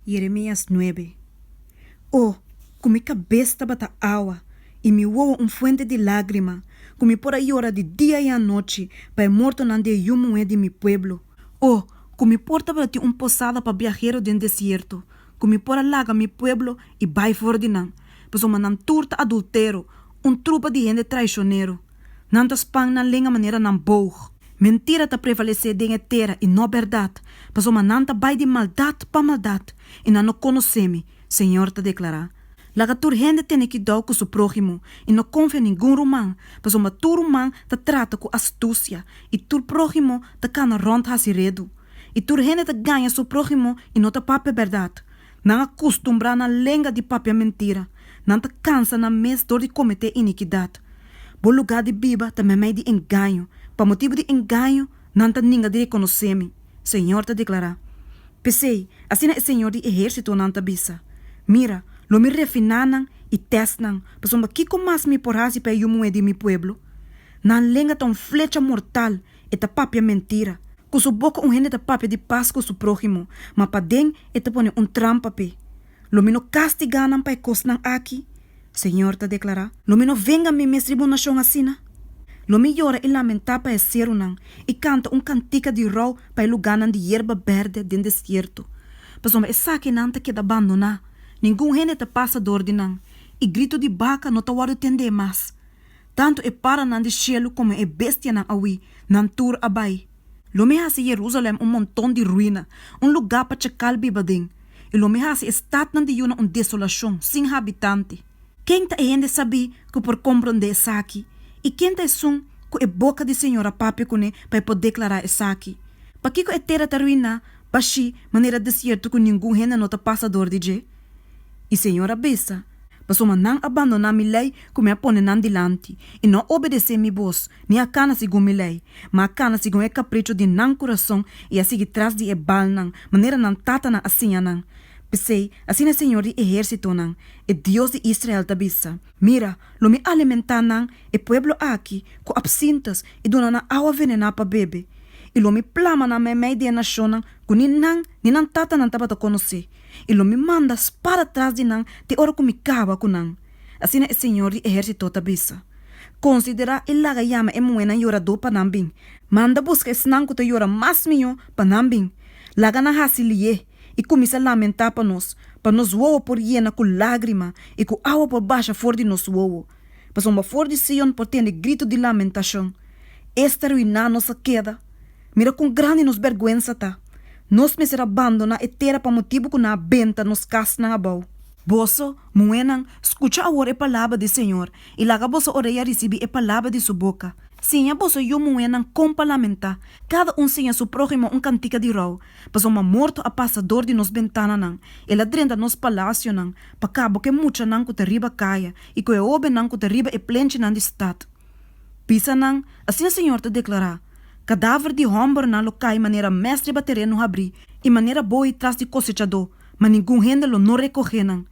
Jeremias 9. Oh, com minha cabeça bata água e me voa fuente de lágrima, como por aí hora de dia e a noite, para morto nande yumo de mi pueblo. Oh, como porta bati posada para viajero de desierto, como por alaga mi pueblo e vai fordinan, pois uma turta adultero, trupa de gente traicionero. Nantas pang na lenga maneira nan boog. Mentira ta prevalecer de terra e não verdade, pois uma nanta vai de maldade para maldade, e não conhece-me, Senhor ta declara. Laga tur gente tem que dar com seu próximo, e não confia em nenhum romano, pois uma tur romano ta trata com astúcia, e tur próximo ta cana rond hasiredo. E tur gente ta ganha seu próximo e não ta pape verdade. Não acostumbra na lenga de pape mentira, não ta cansa na mes dor de cometer iniquidade. Bo lugar de biba também é de engano. Para motivo de engano, não ta ninguém de reconhecer-me. Senhor ta declara. Pensei, assim é o Senhor de exército não ta bisa. Mira, lo me refinan e testan, pois uma kiko mais me porrasi para eu de mi pueblo. Não lenga tão flecha mortal e ta papia mentira. Com sua boca gente ta papia de paz com seu próximo, mas para dentro e ta pone trampa pe. Lo me no castiganam para cosnan aqui. Senhor ta declara, lo me no venga mi mes tribulação assina. Lo me llora e lamenta para ser e canta cantica de rau para lugar de erva verde de desierto. Pois uma essa que não te queda abandonar. Ninguém gente te passa dor de não. E grito de vaca não te waro tender mais. Tanto é para não de cielo como é bestia não awi, não tur abai. Lo me hace Jerusalém montão de ruína, lugar para checar bibading. E lo me hace estado não de yuna desolação, sem habitante. Quem tá ainda sabe que por compreender essa aqui? E quem tá som que é boca de senhora papi kune para poder declarar essa aqui? Para que é terra ta ruína, baixi, maneira desierto que ninguém gente não tá passador de je? E senhora besa, mas uma não abandonar mi lei como é pone nan dilante e não obedecer mi voz, nem a cana segundo mi lei, mas a cana segundo é capricho de nan coração e a seguir traz de ebal nan, maneira nan tata nan assim nan. Pensei, assim é Senhor de exército nan, é Deus de Israel tabisa. Mira, lo me alimentar nan, é pueblo aqui, com absintas e dona na água venena para bebe. E lo me plama na meio de nação nan, com ni nan tata nan taba ta conhecer. E lo me manda para trás de nan, te ora com me cava com nan. Assim é Senhor de exército tabisa. Considera e laga yama e moena yora do panambing. Manda busca esse nan que te yora mais minho panambing. Laga na hasilie. E começa a lamentar para nós voa por hiena com lágrima e com água por baixa fora de nós voa. Para uma fora de Sion por ter grito de lamentação. Esta ruína nossa queda. Mira com grande nos vergüenza tá. Nós me ser abandona e terra para motivo que na benta nos cas na abau. Boso, muenang, escucha agora a palavra do Senhor e laga boso oreia receber a palavra de sua boca. Sim, a boso eu muenang compa lamentar. Cada senha seu próximo cantica de rau. Pois uma morto a passador de nos ventana nang. Ela drenda nos palácio nang. Pa cabo que mucha nang que riba caia e que obe nang que riba e plenche nang de estado. Pisa nang, assim o Senhor te declarar. Cadáver de homem na lo cai maneira mestre ba terreno abrir e maneira boa e traz de cosechador, mas ninguém rende lo não recorre nang.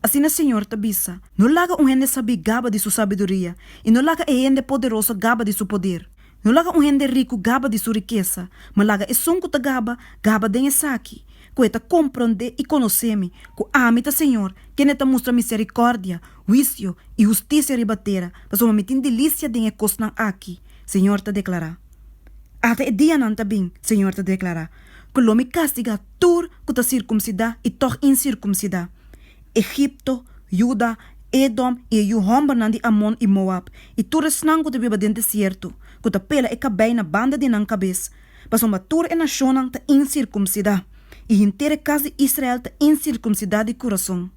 Assim o Senhor te bisa, não laga gente sabe gaba de sua sabedoria, e não laga gente poderoso gaba de seu poder. Não laga gente rico gaba de sua riqueza, mas laga sunco ta gaba de esaki, que ta compreender e conhecer-me, que amita Senhor, que neta mostra misericórdia, juízo e justiça ribatera, mas uma mitin delícia de cosnan aqui, Senhor te declara. Até dia não tá bem, Senhor te declara, que lo me castiga tur que ta circuncidar e toch incircuncidar. Egipto, Juda, Edom e o homem de Amon e Moab. E tu resnang que te viva dentro desierto, que te pela e cabei na banda de nan cabeça. Mas uma tur e nação te incircuncidar. E inteira casa de Israel te incircuncidar de coração.